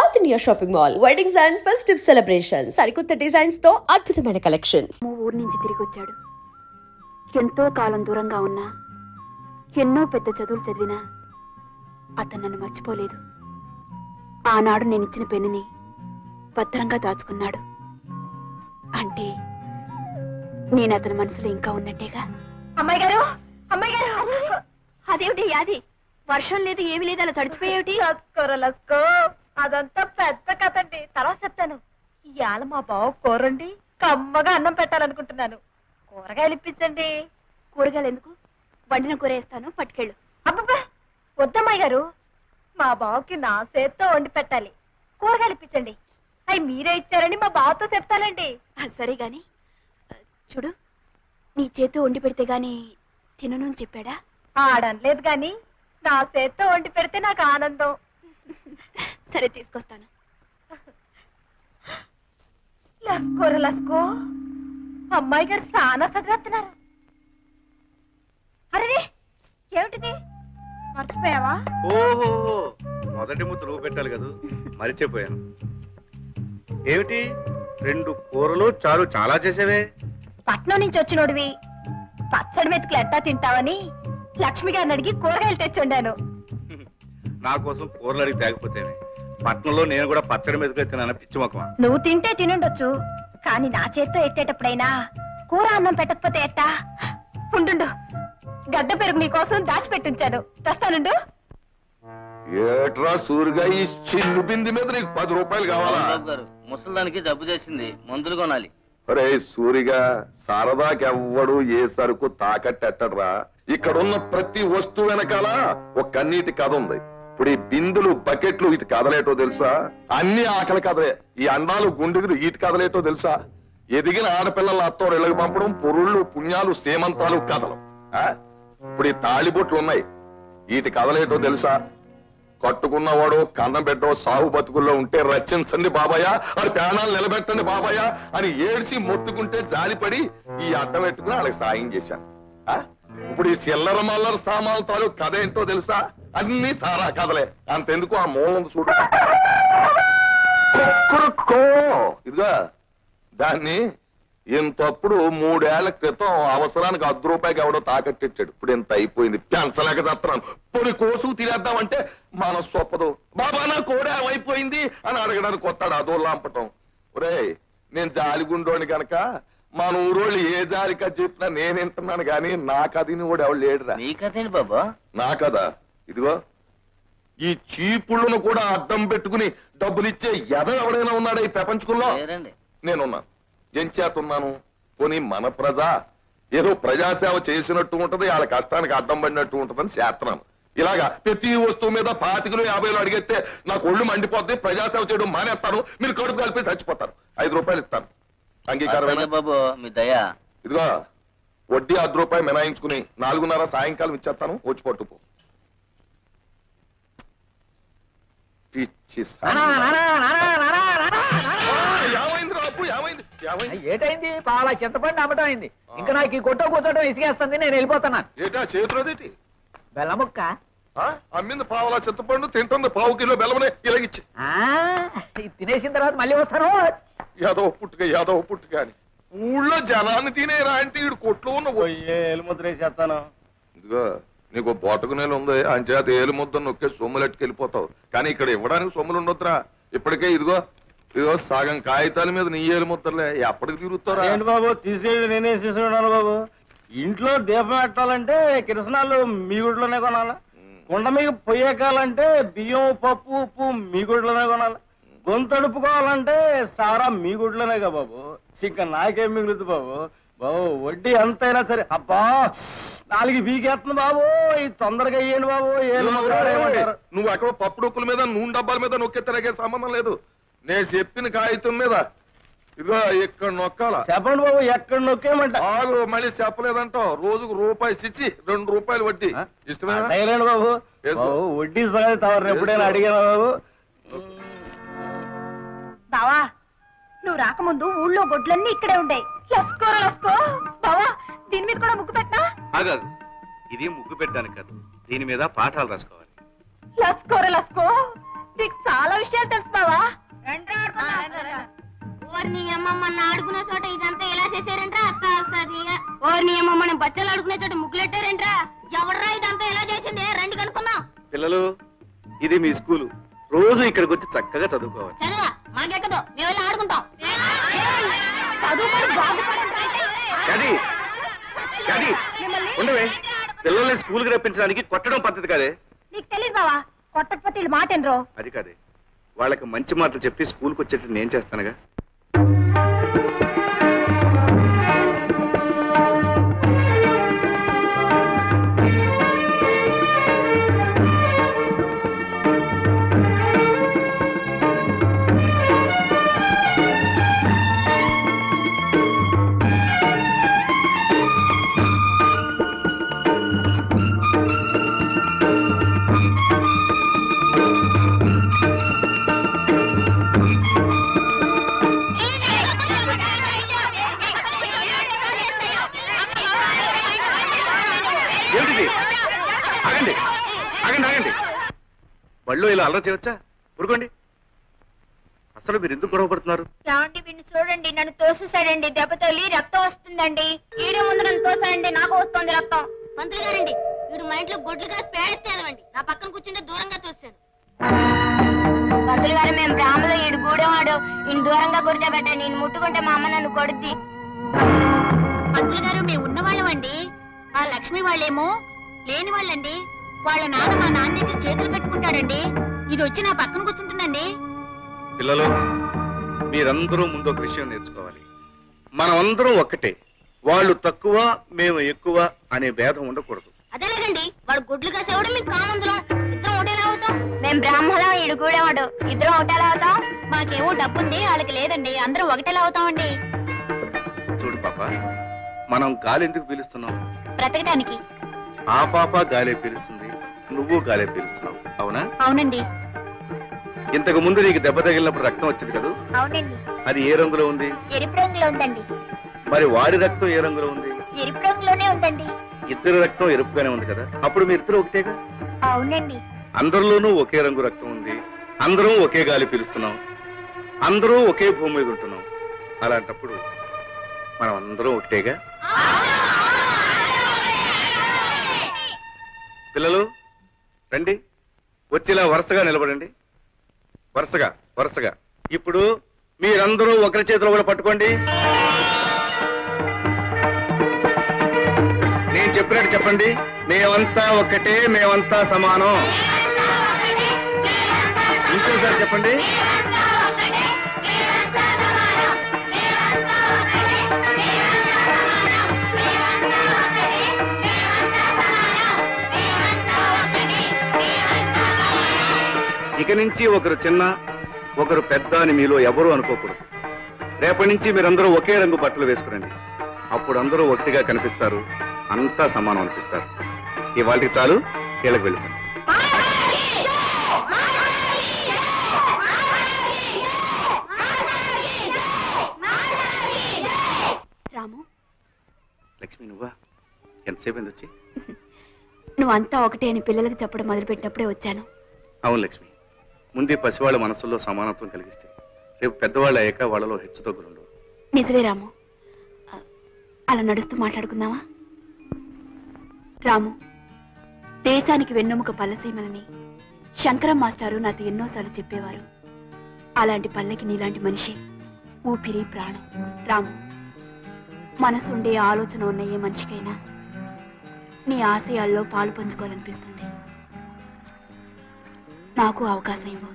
South India shopping mall weddings and festive celebrations సరికొత్త designs తో అద్భుతమైన కలెక్షన్. ఊరు నుంచి తిరిగి వచ్చాడు. ఎంతో కాలం దూరంగా ఉన్నా, ఎన్నో పెద్ద చదువులు చదివినా అతను నన్ను మర్చిపోలేదు. ఆనాడు నేను ఇచ్చిన పెన్నుని భద్రంగా దాచుకున్నాడు. అంటే నేను అతని మనసులో ఇంకా ఉన్నట్టేగా. అమ్మాయి గారు, అమ్మాయి గారు, అదేమిటి అది? వర్షం లేదు, ఏమి లేదు, అలా తడిచిపోయేమిటి? లస్కో, అదంతా పెద్ద కథండి, తర్వాత చెప్తాను. ఇవాళ మా బావ కూరండి కమ్మగా అన్నం పెట్టాలనుకుంటున్నాను. కూరగాయలు ఇప్పించండి. కూరగాయలు ఎందుకు? వండిన కూర వేస్తాను, పట్టుకెళ్ళు. అబ్బబ్బా వద్దమ్మాయి గారు, మా బావకి నా చేత్తో వండి పెట్టాలి. కూరగాయలు ఇప్పించండి. అవి మీరే ఇచ్చారని మా బావతో చెప్తానండి. సరే గాని చూడు, నీ చేత్తో వండి పెడితే గాని తినను అని చెప్పాడా? ఆడనలేదు గాని నా చేత్తో వండి పెడితే నాకు ఆనందం. సరే తీసుకొస్తాను. లస్కోర లస్కో, అమ్మాయి గారు చాలా చదివేస్తున్నారు. అరే ఏమిటిది, మర్చిపోయావా? ఓహో, మొదటి ముద్ద నువ్వు పెట్టాలి కదా, మరిచిపోయాను. ఏమిటి 2 కూరలు చారు చాలా చేసేవే? పట్నం నుంచి వచ్చినోడివి పచ్చడి మెతుకులు ఎట్టా తింటావని లక్ష్మి గారిని అడిగి కూరగాయలు తెచ్చి వండాను. నా కోసం కూరలు అడిగి తేకపోతేనే. పట్నంలో నేను కూడా పచ్చడి మెతుకులు తిన్నాను, పిచ్చి మొక్కమా. నువ్వు తింటే తినుండొచ్చు, కానీ నా చేత్తో ఎట్టేటప్పుడైనా కూర అన్నం పెట్టకపోతే ఎట్టా? ఉండు, గడ్డ పెరుగు నీకోసం దాచిపెట్టించాను, తెస్తానుండు. ఏట్రా సూరిగా, ఈ చిల్లు బింది మీద నీకు 10 రూపాయలు కావాలా? ముసలిదానికి జబ్బు చేసింది, మందులు కొనాలి. అరే సూరిగా, సరదాకెవ్వడు ఏ సరుకు తాకట్టెట్టడ్రా. ఇక్కడున్న ప్రతి వస్తువు వెనకాల ఒక కన్నీటి కథ ఉంది. ఇప్పుడు ఈ బిందులు, బకెట్లు ఇటు కదలేటో తెలుసా? అన్ని ఆకలి కథలే. ఈ అండాలు, గుండెలు ఇటు కదలేటో తెలుసా? ఎదిగిన ఆడపిల్లల అత్తోరు ఇళ్ళకి పంపడం, పొరుళ్ళు, పుణ్యాలు, సేమంతాలు కథలు. ఇప్పుడు ఈ తాళిబొట్లు ఉన్నాయి, వీటి కదలేటో తెలుసా? కట్టుకున్నవాడు కన్నం పెట్టో సాగు బతుకుల్లో ఉంటే రచించండి బాబాయ్, అది ప్రాణాలు నిలబెట్టండి బాబాయ్ అని ఏడ్చి మొత్తుకుంటే జాలిపడి ఈ అడ్డం పెట్టుకుని వాళ్ళకి సాయం చేశాను. ఇప్పుడు ఈ చిల్లర మల్లర సామాన్ల తాలూకు కథ ఏంటో తెలుసా? అన్ని సారా కథలే. అంతెందుకు, ఆ మూలం చూడు. ఇదిగా దాన్ని ఇంతప్పుడు 3 ఏళ్ల క్రితం అవసరానికి 10 రూపాయకి ఎవడో తాకట్టిచ్చాడు. ఇప్పుడు ఇంత అయిపోయింది, పెంచలేక చేస్తున్నాను. పొడి కోసు తినేద్దామంటే మనసు ఒప్పదు. బాబా నా కోడే అయిపోయింది అని అడగడానికి వస్తాడు, అదో లాంపటం. ఒరే నేను జాలిగుండోని గనక మన ఊరోళ్ళు ఏ జాలికా చెప్పినా నేను వింటున్నాను గాని నా కథని కూడా ఎవడు లేడురా. నీ కథేంటి బాబా? నా కదా, ఇదిగో ఈ చీపుళ్ళను కూడా అడ్డం పెట్టుకుని డబ్బులిచ్చే ఎవడైనా ఉన్నాడా ఈ ప్రపంచంలో? నేనున్నాను. ఏం చేతున్నాను? పోనీ మన ప్రజ ఏదో ప్రజాసేవ చేసినట్టు ఉంటది, వాళ్ళ కష్టానికి అడ్డం పడినట్టు ఉంటదని చేస్తున్నాను. ఇలాగా ప్రతి వస్తువు మీద 25 50 అడిగితే నాకు ఒళ్ళు మండిపోద్ది, ప్రజాసేవ చేయడం మానేస్తాను, మీరు కడుపు కలిపి చచ్చిపోతారు. 5 రూపాయలు ఇస్తాను, అంగీకారమైన బాబు మీ దయా. ఇదిగో వడ్డీ 10 రూపాయలు మినాయించుకుని 4:30 సాయంకాలం ఇచ్చేస్తాను, వచ్చి పట్టుకో. పిచ్చి ఏటైంది? పాలా చింతపండి అమ్మటం అయింది. ఇంకా నాకు ఈ కొట్ట కూర్చోటం ఇసుకేస్తుంది, నేను వెళ్ళిపోతున్నాను. ఏటా చేతులదేటి? బెల్లముక్క అమ్మింది పావులా చింతపండు, తింటుంది 1/2 కిలో బెల్లమనే ఇలాగిచ్చి. తినేసిన తర్వాత మళ్ళీ వస్తాను. యాదవ పుట్టుక అని ఊళ్ళో జనాన్ని తినేరా అంటే ఈడు కొట్లో ఉన్న ఎలుముద్ర వేసేస్తాను. ఇదిగో నీకు బొటకు నేలు ఉంది, అంచేత ఏలు ముద్ద నొక్కే సొమ్ములెట్టుకు వెళ్ళిపోతావు. కానీ ఇక్కడ ఇవ్వడానికి సొమ్ములు ఉండొద్దురా. ఇప్పటికే ఇదిగో సగం కాగితాల మీద నీ ఏలు ముద్దలే, ఎప్పటికి తిరుగుతారా? ఏంటి బాబు తీసేది, నేనే తీసుకున్నాను బాబు. ఇంట్లో దీపం పెట్టాలంటే కిరసనాలు మీ గుడిలోనే కొనాలి, కుండ మీద పొయ్యకాలంటే బియ్యం, పప్పు, ఉప్పు మీ గుడిలోనే కొనాలి, గొంతడుపుకోవాలంటే సారా మీ గుడిలోనే కదా బాబు. ఇంకా నాకేం మిగులుతుంది బాబు? బాబు వడ్డీ ఎంతైనా సరే. అబ్బా 4 బీకేస్తుంది బాబు, ఇది తొందరగా అయ్యాను బాబు. నువ్వు అక్కడ పప్పు డొక్కుల మీద, నూనె డబ్బాల మీద నొక్కెత్తనకే సంబంధం లేదు. నేను చెప్పిన కాగితం మీద ఇదిగో ఇక్కడ నొక్కాల. చెప్పండి బాబు, ఎక్కడ నొక్కేమంట? మళ్ళీ చెప్పలేదంటావు. రోజుకు రూపాయి ఇచ్చి 2 రూపాయలు వడ్డీ. ఇష్టమేనా బాబు? వడ్డీ సంగతి తవరు ఎప్పుడైనా అడిగానా బాబు? బావా నువ్వు రాకముందు ఊళ్ళో గొడ్లన్నీ ఇక్కడే ఉండే. లస్కో బావా, దీని మీద కూడా ముగ్గు పెట్టా? కాదు, ఇది ముగ్గు పెట్టడానికి కాదు, దీని మీద పాఠాలు రాసుకోవాలి. లస్కో నీకు చాలా విషయాలు తెలుసు బావా. బచ్చలు ఆడుకునే చోట ముగ్గులెట్టారేంట్రా? ఎవర్రా ఇదంతా ఎలా చేసింది? రండి కనుక్కుందాం. పిల్లలు, ఇది మీ స్కూలు. రోజు ఇక్కడికి వచ్చి చక్కగా చదువుకోవాలి. చదువా మాకెక్కదు, మేము వెళ్ళి ఆడుకుంటాం. చదువుకోండి అది అది ఉండవే. పిల్లల్ని స్కూల్కి రప్పించడానికి కొట్టడం పద్ధతి కాదే. నీకు తెలియదు బావా, కొట్టకపోతే మాట ఎనరో. అది కాదే, వాళ్ళకి మంచి మాటలు చెప్పి స్కూల్కి వచ్చేటట్టు నేను చేస్తానుగా. బళ్ళు ఇలా అల్లరి చేయవచ్చా? ఊరుకోండి. అసలు మీరు ఎందుకు గొడవ పడుతున్నారు? ఏమండి వీడిని చూడండి, నన్ను తోసేసాడండి. దెబ్బ తగిలి రక్తం వస్తుందండి. ఈడే ముందు నన్ను తోసాడండి, నాకు వస్తుంది రక్తం. మంత్రి గారండి, వీడు మా ఇంట్లో గొడ్లు కాసి పేడేస్తాడండి. నా పక్కన కూర్చుంటే దూరంగా తోసాడు. మంత్రి గారు, మేము బ్రాహ్మలో ఈడు గూడేవాడు. ఈయన దూరంగా కూర్చోబెట్టాను. నేను ముట్టుకుంటే మా అమ్మ నన్ను కొడుద్ది. మంత్రి గారు, మేము ఉన్నవాళ్ళమండి. ఆ లక్ష్మి వాళ్ళేమో లేని వాళ్ళండి. వాళ్ళ నాన్న మా నాన్న దగ్గర చేతులు కట్టుకుంటాడండి. ఇది వచ్చి నా పక్కన కూర్చుంటుందండి. పిల్లలు, మీరందరూ ముందు ఒక విషయం నేర్చుకోవాలి. మనం అందరం ఒక్కటే. వాళ్ళు తక్కువ, మేము ఎక్కువ అనే భేదం ఉండకూడదు. అదేలేదండి, వాడు గుడ్లు కాసేవాడు, మీకు కామందులం. ఇద్దరం ఒకటేలా అవుతాం. మేము బ్రాహ్మణం, ఈడు గూడేవాడు. ఇద్దరం ఒకటేలా అవుతాం. మాకేమో డబ్బుంది, వాళ్ళకి లేదండి. అందరం ఒకటేలా అవుతామండి. చూడు పాప, మనం గాలి ఎందుకు పీలుస్తున్నాం? బ్రతకడానికి. ఆ పాప గాలే పీలుస్తుంది, నువ్వు గాలే పీలుస్తున్నావు. అవునా? అవునండి. ఇంతకు ముందు నీకు దెబ్బ తగిలినప్పుడు రక్తం వచ్చింది కదా? అవునండి. అది ఏ రంగులో ఉంది? ఎరుపు రంగులో ఉందండి. మరి వాడి రక్తం ఏ రంగులో ఉంది? ఎరుపు రంగులోనే ఉందండి. ఇద్దరు రక్తం ఎరుపుగానే ఉంది కదా? అప్పుడు మీ ఇద్దరు ఒకటేగా? అవునండి. అందరిలోనూ ఒకే రంగు రక్తం ఉంది. అందరం ఒకే గాలి పీలుస్తున్నాం. అందరూ ఒకే భూమి మీద ఉంటున్నాం. అలాంటప్పుడు మనం అందరం ఒకటేగా? పిల్లలు రండి, వచ్చిలా వరుసగా నిలబడండి. వరుసగా. ఇప్పుడు మీరందరూ ఒకరి చేతిలో కూడా పట్టుకోండి. నేను చెప్పినట్టు చెప్పండి. మేమంతా ఒక్కటే, మేమంతా సమానం. ఇంకోసారి చెప్పండి. ఇక నుంచి ఒకరు చిన్న, ఒకరు పెద్ద అని మీలో ఎవరూ అనుకోకూడదు. రేపటి నుంచి మీరందరూ ఒకే రంగు బట్టలు వేసుకురండి. అప్పుడు అందరూ ఒకటిగా కనిపిస్తారు, అంతా సమానం అనిపిస్తారు. ఇవాళకి చాలు, కీళ్ళకి వెళ్ళిపోండి. రాము, లక్ష్మి నువ్వా? ఎంతసేపు అయింది వచ్చి? నువ్వంతా ఒకటే అని పిల్లలకు చెప్పడం మొదలుపెట్టినప్పుడే వచ్చాను. అవును లక్ష్మి, ముందే పసివాళ్ళ మనసుల్లో సమానత్వం కలిగిస్తే రేపు పెద్దవాళ్ళు అయ్యాక వాళ్ళలో హెచ్చుతగ్గులుండవు. నిజమే రాము. అలా నడుస్తూ మాట్లాడుకుందామా? రాము, దేశానికి వెన్నెముక పల్లసీమలని శంకరం మాస్టారు నాతో ఎన్నోసార్లు చెప్పేవారు. అలాంటి పల్లెకి నీలాంటి మనిషి ఊపిరి, ప్రాణం. రాము, మనసుండే ఆలోచన ఉన్న ఏ మనిషికైనా నీ ఆశయాల్లో పాలు పంచుకోవాలనిపిస్తుంది. నాకు అవకాశం ఇవ్వు.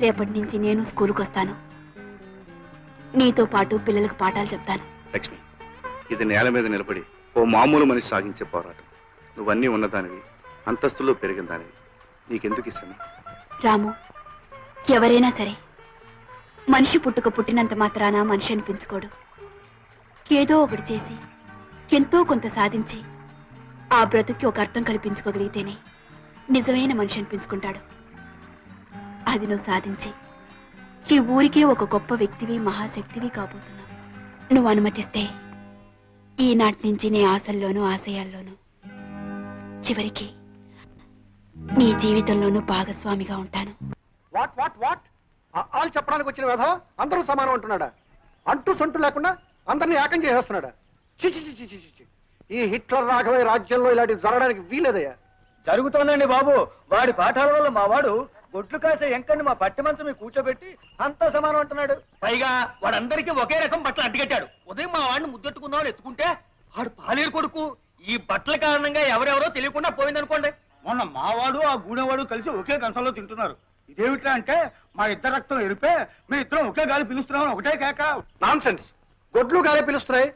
రేపటి నుంచి నేను స్కూల్కి వస్తాను. నీతో పాటు పిల్లలకు పాఠాలు చెప్తాను. లక్ష్మి, ఇది నేల మీద నిలబడి ఓ మామూలు మనిషి సాగించే పోరాటం. నువ్వన్నీ ఉన్నదానివి, అంతస్తులో పెరిగిన దానివి. నీకెందుకు ఇష్టం? రాము, ఎవరైనా సరే మనిషి పుట్టినంత మాత్రాన మనిషి అనిపించుకోడు. ఏదో ఒకటి చేసి ఎంతో కొంత సాధించి ఆ బ్రతుకి ఒక అర్థం కల్పించుకోగలిగితేనే నిజమైన మనిషి అనిపించుకుంటాడు. అది నువ్వు సాధించి ఈ ఊరికే ఒక గొప్ప వ్యక్తివి, మహాశక్తివి కాబోతున్నావు. నువ్వు అనుమతిస్తే ఈనాటి నుంచి నీ ఆశల్లోనూ ఆశయాల్లోనూ చివరికి నీ జీవితంలోనూ భాగస్వామిగా ఉంటాను. వాట్ వాట్ వాట్ ఆలు చెప్పడానికి వచ్చిన వేధం అందరూ సమానం అంటున్నాడా? అంటూ సొంటూ లేకుండా అందరినీ ఏకం చేసేస్తున్నాడా? చిచి చిచి చిచి. ఈ హిట్లర్ రాఘవయ్య రాజ్యంలో ఇలాంటివి జరగడానికి వీలేదయ్యా. జరుగుతోందండి బాబు. వాడి పాఠాల వల్ల మా వాడు గొడ్లు కాసే ఎంకని మా పట్టి మంచం మీద కూర్చోబెట్టి అంతా సమానం అంటున్నాడు. పైగా వాడందరికీ ఒకే రకం బట్టలు అడ్డుకట్టాడు. ఉదయం మా వాడిని ముద్దెట్టుకున్న వాళ్ళు ఎత్తుకుంటే వాడు పాలేరు కొడుకు. ఈ బట్టల కారణంగా ఎవరెవరో తెలియకుండా పోయిందనుకోండి. మొన్న మావాడు ఆ గూడెవాడు కలిసి ఒకే కంచంలో తింటున్నారు. ఇదేమిటా అంటే మా ఇద్దరు రక్తం ఎరిపే మీ ఇద్దరం ఒకే గాలి పిలుస్తున్నామని ఒకటే కేక. నాన్సెన్స్. గొడ్లు గాలే పిలుస్తున్నాయి,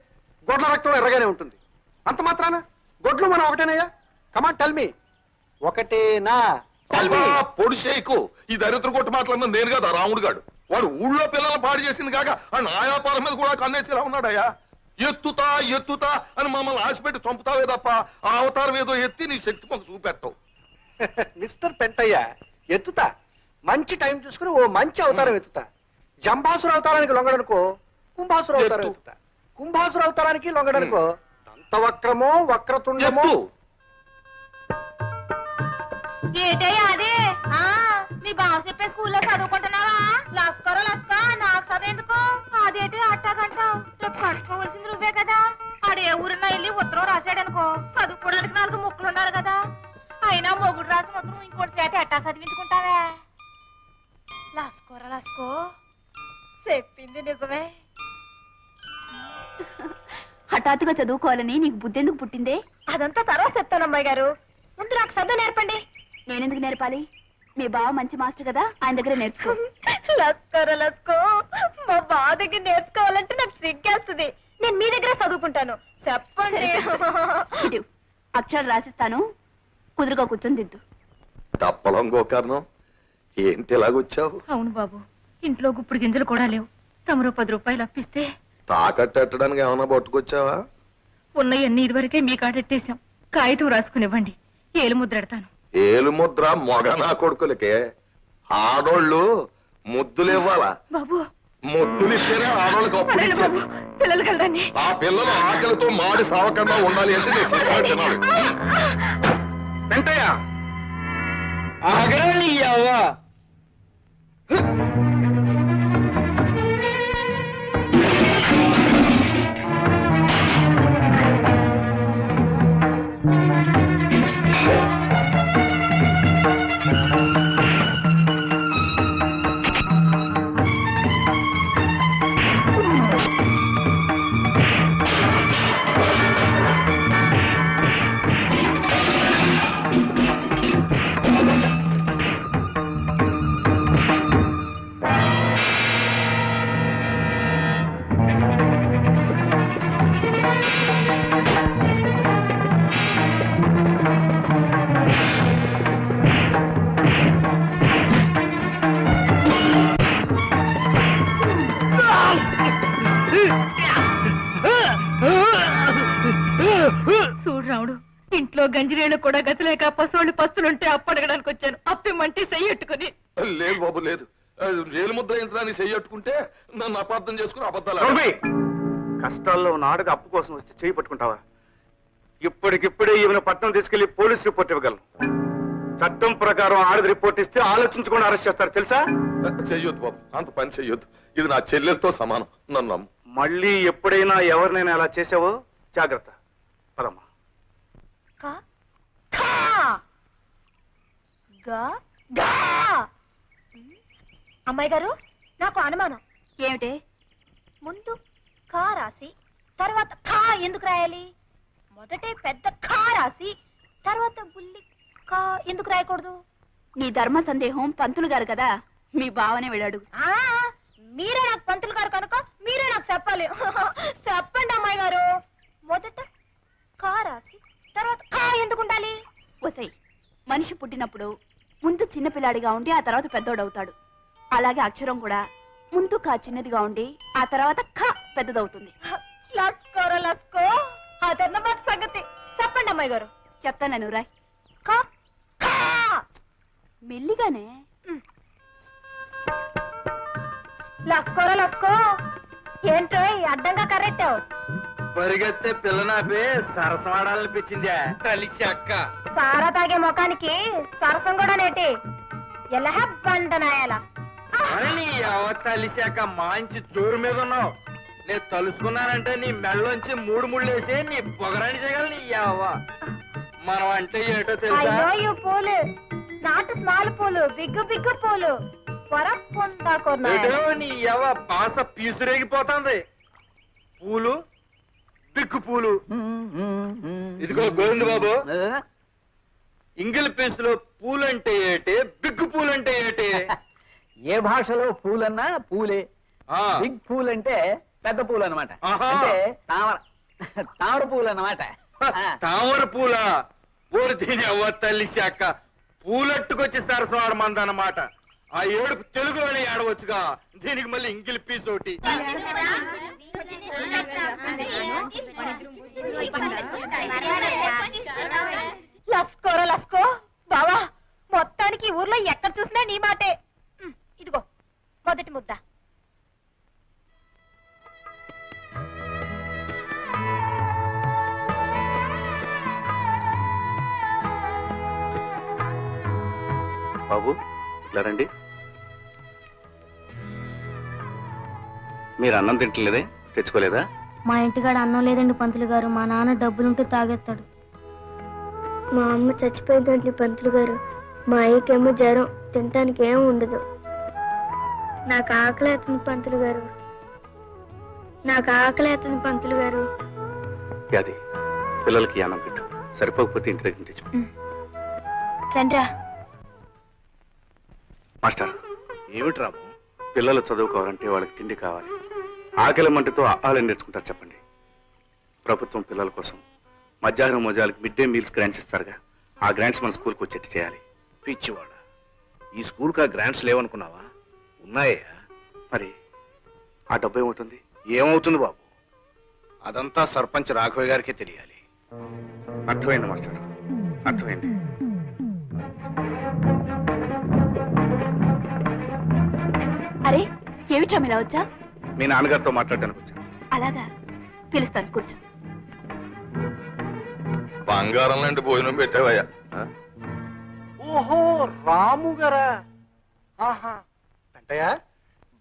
గొడ్ల రక్తం ఎర్రగానే ఉంటుంది. అంత మాత్రాన గొడ్లు మనం ఒకటేనయ్యా? Come on tell me. ఒకటేనా? పొడిసేకు ఈ దరిద్ర కొట్టు మాట్లాడిన నేను కదా రాముడు గాడు. వాడు ఊళ్ళో పిల్లలు పాడు చేసింది కాక ఆ నాయాపాల మీద కూడా కన్నేసేలా ఉన్నాడయ్యా. ఎత్తుతా ఎత్తుతా అని మమ్మల్ని ఆశపెట్టి చంపుతావే తప్ప ఆ అవతారం ఏదో ఎత్తి నీ శక్తి మాకు చూపెట్టవు. మిస్టర్ పెంటయ్య, ఎత్తుతా. మంచి టైం చూసుకుని ఓ మంచి అవతారం ఎత్తుతా. జంబాసుర అవతారానికి లొంగడనుకో కుంభాసుర అవతారం ఎత్తుతా. కుంభాసుర అవతారానికి లొంగడనుకో దంతవక్రమో వక్రతుండమో. ఏటయ్యా అదే? మీ బావ చెప్పే స్కూల్లో చదువుకుంటున్నావా? లస్కరో లస్క, నాకు చదివేందుకు? అదేంటి అట్టాగంటావు? రేపు కట్టుకోవాల్సింది నువ్వే కదా. ఆడే ఊరినా వెళ్ళి ఉత్తరం రాశాడనుకో, చదువుకోవడానికి 4 ముక్కలు ఉండాలి కదా. అయినా మొగుడు రాసిన ఉత్తరం ఇంకోటి చేత ఎట్టా చదివించుకుంటావే? లస్కోరా లస్కో, చెప్పింది నిజమే. హఠాత్తుగా చదువుకోవాలని నీకు బుద్ధి ఎందుకు పుట్టిందే? అదంతా తర్వాత చెప్తాను అమ్మాయి గారు. ముందు నాకు చదువు నేర్పండి. నేనెందుకు నేర్పాలి? మీ బావ మంచి మాస్టర్ కదా, ఆయన దగ్గర నేర్చుకో. లస్కోరా లస్కో, మా బావ దగ్గర నేర్చుకోవాలంటే నాకు సిగ్గేస్తుంది. నేను మీ దగ్గర చదువుకుంటాను. చెప్పండి. ఇటు అక్షరాలు రాసిస్తాను, కుదురుగా కూర్చొని దిద్దు. తప్పలంగో కారణం ఏంటి ఎలాగొచ్చావు? అవును బాబు, ఇంట్లో గుప్పుడు గింజలు కూడా లేవు. తమరో 10 రూపాయలు అప్పిస్తే తాకట్టడానికి ఏమన్నా పట్టుకొచ్చావా? ఉన్నయన్నీ ఇదివరకే మీ కాడెట్టేశాం. కాగితం రాసుకునివ్వండి, ఏలు ముద్రెడతాను. ఏలు ముద్ర మొగ నా కొడుకులకే. ఆడోళ్ళు ముద్దులు ఇవ్వాలా? బాబు, ముద్దులు ఇస్తేనే ఆడోళ్ళకి అప్పుడు ఇచ్చేది. పిల్లలు కలదండి. ఆ పిల్లలు ఆకలితో మాడి సావకుండా ఉండాలి అంటే నేను సిగ్గు తినాలి. వెంటయ్య ఆగరాని అవ్వా. గంజిరేళ్ళు కూడా గతిలేక పశువులు పస్తులుంటే అప్పడగడానికి వచ్చాను. అప్పిమంటే చెయ్యట్టుకుని. లేదు బాబు లేదు, రేలు ముద్ర వేయించడానికి చెయ్యట్టుకుంటే నన్ను అపార్థం చేసుకుని అబద్ధాలు. కష్టాల్లో ఉన్న ఆడది అప్పు కోసం వస్తే చేయి పట్టుకుంటావా? ఇప్పటికిప్పుడే ఈమెను పట్టణం తీసుకెళ్లి పోలీస్ రిపోర్ట్ ఇవ్వగలను. చట్టం ప్రకారం ఆడది రిపోర్ట్ ఇస్తే ఆలోచించకుండా అరెస్ట్ చేస్తారు తెలుసా? చెయ్యొద్దు బాబు, అంత పని చెయ్యొద్దు. ఇది నా చెల్లెలతో సమానం, నన్ను నమ్ము. మళ్ళీ ఎప్పుడైనా ఎవరినైనా అలా చేసావో జాగ్రత్త. పదమ్మా. అమ్మాయి గారు, నాకు అనుమానం. ఏమిటి? ముందు కా రాసి తర్వాత ఖా ఎందుకు రాయాలి? మొదటే పెద్ద ఖా రాసి తర్వాత బుల్లి కా ఎందుకు రాయకూడదు? నీ ధర్మ సందేహం పంతులు గారు కదా, మీ బావనే వెళ్ళాడు. మీరే నాకు పంతులు గారు కనుక మీరే నాకు చెప్పాలి. చెప్పండి అమ్మాయి గారు. మొదట కా రాసి తర్వాత ఖా ఎందుకు ఉండాలి? వసై, మనిషి పుట్టినప్పుడు ముందు చిన్నపిల్లాడిగా ఉండి ఆ తర్వాత పెద్దోడవుతాడు. అలాగే అక్షరం కూడా ముందు కా చిన్నదిగా ఉండి ఆ తర్వాత ఖ పెద్దదవుతుంది. లస్కోరా లస్కో, అదన్నమాట సంగతి. చెప్పండి అమ్మాయి గారు. చెప్తాను రాయ్. ఖా ఖా మెల్లిగానే. లస్కోరా లస్కో, ఏంటో అడ్డంగా కరెక్టావు. పరిగెత్తే పిల్లనాపి సరసమాడాలనిపించిందా? కలిసి అక్క సారా తాగే ముఖానికి సరసం కూడా నేటి ఎలా బండనాయాల. కలిశాక మంచి జోరు మీద ఉన్నావు. నేను తలుసుకున్నానంటే నీ మెళ్ళలోంచి 3 ముళ్ళేసి నీ పొగరాని చేయగల నీ యావ. మనం అంటే ఏటో తెలుసా? అయ్యో పూలు నాటు స్మాల్ పూలు బిగ్గు బిగ్గు పూలు ఏటో నీ యావ బాస పీసురేగిపోతుంది. పూలు బిగ్గు పూలు. ఇదిగో గోవింద బాబు, ఇంగిల్ పీసులో పూలంటే ఏటి, బిగ్గు పూలంటే ఏటి? ఏ భాషలో పూలన్నా పూలే. బిగ్ పూల్ అంటే పెద్ద పూలు అన్నమాట. అంటే తామర పూలు అన్నమాట. తామర పూల పూలు తిని అవ్వ తల్లి శాఖ పూలట్టుకొచ్చి సరసవాడ మందన్నమాట. ఆ ఏడుపు తెలుగులోనే ఏడవచ్చుగా, దీనికి మళ్ళీ ఇంగిల్ పీస్ ఒకటి. లస్కోరా లస్కో బావా, మొత్తానికి ఊర్లో ఎక్కడ చూసినా నీ మాటే. ఇదిగో మొదటి ముద్ద. బాబు ఇలా రండి. మీరు అన్నం తింటలేదే, తెచ్చుకోలేదా? మా ఇంటికాడ అన్నం లేదండి పంతులు గారు. మా నాన్న డబ్బులుంటే తాగేస్తాడు. మా అమ్మ చచ్చిపోయిందండి పంతులు గారు. మా అయ్యకేమో జ్వరం, తినటానికి ఏం ఉండదు. నాకు ఆకలి అవుతుంది పంతులు గారు. నాకు ఆకలి అవుతుంది పంతులు గారు. అది పిల్లలకి అన్నం పెట్టు, సరిపోకపోతే ఇంటి దగ్గర తెచ్చు. రండ్రా. మాస్టర్, ఏమిటి రాము? పిల్లలు చదువుకోవాలంటే వాళ్ళకి తిండి కావాలి. ఆకలి మంటతో ఆహారం నేర్చుకుంటారు చెప్పండి. ప్రభుత్వం పిల్లల కోసం మధ్యాహ్నం మోజాలకు మిడ్ డే మీల్స్ గ్రాంట్స్ ఇస్తారుగా, ఆ గ్రాంట్స్ మన స్కూల్కి వచ్చేట్టు చేయాలి. పిచ్చివాడ, ఈ స్కూల్కి ఆ గ్రాంట్స్ లేవనుకున్నావా? ఉన్నాయా? మరి ఆ డబ్బు ఏమవుతుంది? ఏమవుతుంది బాబు, అదంతా సర్పంచ్ రాఘవయ్య గారికే తెలియాలి. అర్థమైంది మాస్టర్, అర్థమైంది. అరే ఏమిటా ఇలా వచ్చా? మీ నాన్నగారితో మాట్లాడడానికి వచ్చాను. అలాగా, పిలుస్తాను కూర్చో. బంగారం లాంటి భోజనం పెట్టావయ్యా. ఓహో రాము గారా? ఆహా, అంటయ్యా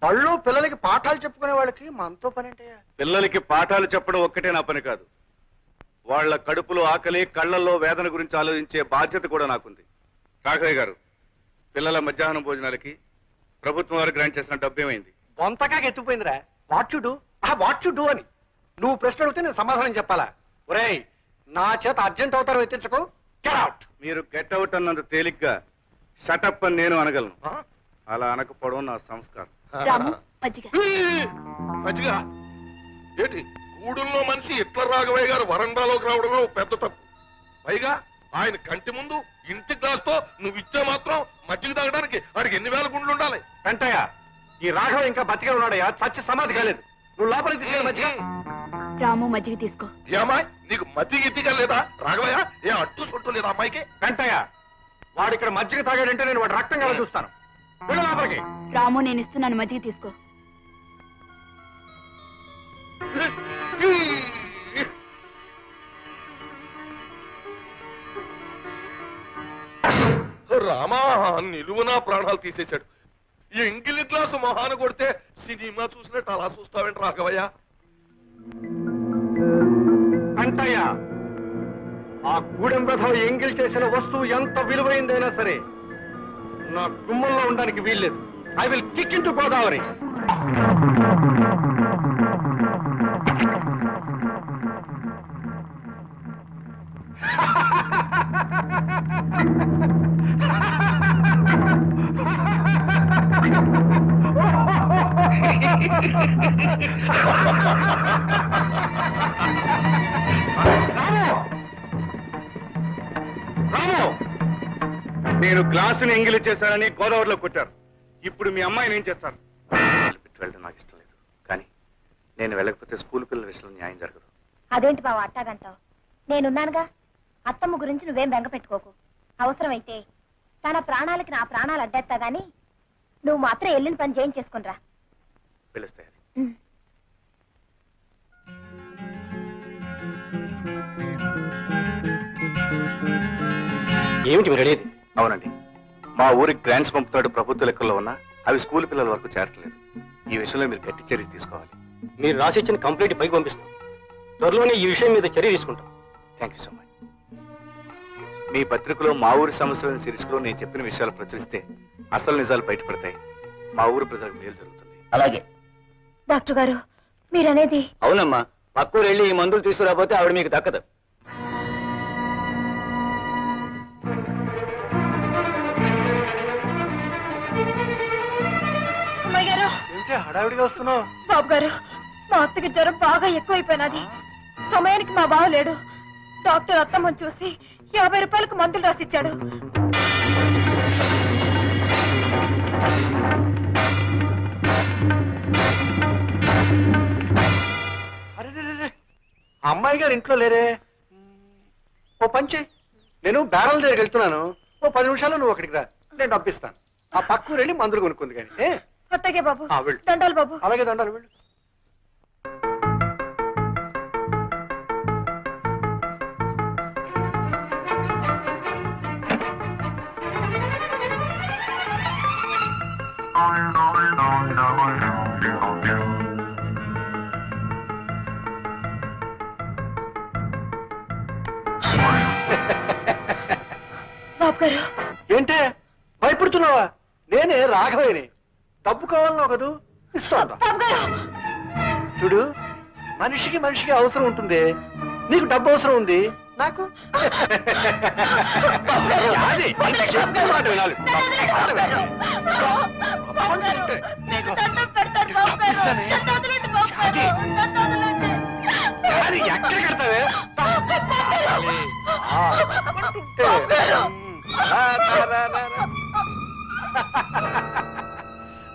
బళ్ళు పిల్లలకి పాఠాలు చెప్పుకునే వాళ్ళకి మనతో పని అంటయ్యా. పిల్లలకి పాఠాలు చెప్పడం ఒక్కటే నా పని కాదు, వాళ్ళ కడుపులో ఆకలి, కళ్లల్లో వేదన గురించి ఆలోచించే బాధ్యత కూడా నాకుంది. రాఘవయ్య గారు, పిల్లల మధ్యాహ్నం భోజనాలకి ప్రభుత్వం వారు గ్రాంట్ చేసిన డబ్బు ఏమైంది? బొంతగా ఎత్తుపోయిందిరా. వాట్ యు డూ అని నువ్వు ప్రశ్న అడిగితే నేను సమాధానం చెప్పాలా? ఒరేయ్, నా చేత అర్జెంట్ అవుతారు ఎత్తించకు. Get out. మీరు గెట్ అవుట్ అన్నంత తేలిగ్గా షటప్ అని నేను అనగలను. అలా అనకపోవడం నా సంస్కారం. రాము, మజ్జిగ. మజ్జిగ ఏంటి? గూడుల్లో మనిషి ఇట్ల రాఘవయ్య గారు వరండాలోకి రావడమే పెద్ద తప్పు. పైగా ఆయన కంటి ముందు ఇంటి గ్లాస్తో నువ్వు ఇచ్చే మాత్రం మజ్జిగ తాగడానికి వాడికి ఎన్ని వేల గుండ్లు ఉండాలి? వెంటయ్య, ఈ రాఘవ ఇంకా బతికే ఉన్నాడయ్యా, చచ్చి సమాధి కాలేదు. నువ్వు లోపలికి తీసుకెళ్ళి మజ్జిగ. రాము, మజ్జిగ తీసుకో. ఏమాయ్, నీకు మతి గిద్దిగా లేదా రాఘవయ్య? ఏ అట్టు సొట్టు లేదా అమ్మాయికి? వెంటయ్య, వాడు ఇక్కడ మజ్జిగ తాగాడంటే నేను వాడు రక్తం కదా చూస్తాను. వెళ్ళు లోపలికి. రాము, నేను ఇస్తున్నాను, మజ్జిగ తీసుకో. రామా, నిలువునా ప్రాణాలు తీసేశాడు. ఈ ఎంగిలి గ్లాసు మొహాన కొడితే సినిమా చూసినట్టు అలా చూస్తావేంటి రాఘవయ్య? వెంటయ్య, ఆ గూడెం రథం ఎంగిల్ చేసిన వస్తువు ఎంత విలువైందైనా సరే నా గుమ్మంలో ఉండడానికి వీల్లేదు. I will kick in to Godavari. నేను గ్లాసుని ఎంగిలి చేశానని గోదావరిలో కొట్టారు. ఇప్పుడు మీ అమ్మాయిని ఏం చేస్తారు? వెళ్ళడం నాకు ఇష్టం లేదు, కానీ నేను వెళ్ళకపోతే స్కూల్ పిల్లల విషయంలో న్యాయం జరగదు. అదేంటి బావ అట్టాగంటావు? నేనున్నానుగా. అత్తమ్మ గురించి నువ్వేం బెంగ పెట్టుకోకు. అవసరమైతే తన ప్రాణాలకి నా ప్రాణాలు అడ్డేస్తా గాని నువ్వు మాత్రం వెళ్ళిన పని చేయించేసుకునిరా. పిలుస్తాయి. ఏమిటి మీరు అడిగేది? అవునండి, మా ఊరికి గ్రాంట్స్ పంపుతాడు ప్రభుత్వ లెక్కల్లో ఉన్నా అవి స్కూల్ పిల్లల వరకు చేరట్లేదు. ఈ విషయంలో మీరు గట్టి చర్య తీసుకోవాలి. మీరు రాసిచ్చిన కంప్లైంట్ పైకి పంపిస్తాం. త్వరలోనే ఈ విషయం మీద చర్య తీసుకుంటాం. Thank you so much. మీ పత్రికలో మా ఊరి సమస్యలను శీర్షికలో నేను చెప్పిన విషయాలు ప్రచురిస్తే అసలు నిజాలు బయటపడతాయి. మా ఊరు ప్రజలకు మేలు జరుగుతుంది. అలాగే. డాక్టర్ గారు మీరనేది? అవునమ్మా, పక్కూరు వెళ్ళి ఈ మందులు తీసుకురాకపోతే ఆవిడ మీకు దక్కదు. అమ్మాయి గారు. ఏంటి హడావిడిగా వస్తున్నావు? బాబు గారు, మా అత్తకి జ్వరం బాగా ఎక్కువైపోయినది. సమయానికి మా బావ లేడు. డాక్టర్ అత్తమ్మని చూసి 50 రూపాయలకు మందులు రాసిచ్చాడు. అరే, అమ్మాయి గారు ఇంట్లో లేరే? ఓ పంచి, నేను బ్యారల్ దగ్గరికి వెళ్తున్నాను. ఓ 10 నిమిషాలు నువ్వు అక్కడికి రా, నేను డబ్బిస్తాను. ఆ పక్కూరు వెళ్ళి మందులు కొనుక్కుంది కానీ. అత్తగే బాబు. వెళ్ళు. దండాలు బాబు. అలాగే దండాలు, వెళ్ళు. బాబు గారు. ఏంటే భయపడుతున్నావా? నేనే రాఘవేని. డబ్బు కావాలన్నావు కదూ, ఇస్తాను. చూడు, మనిషికి మనిషికి అవసరం ఉంటుంది. నీకు డబ్బు అవసరం ఉంది, నాకు ఎక్కడ కడతావే?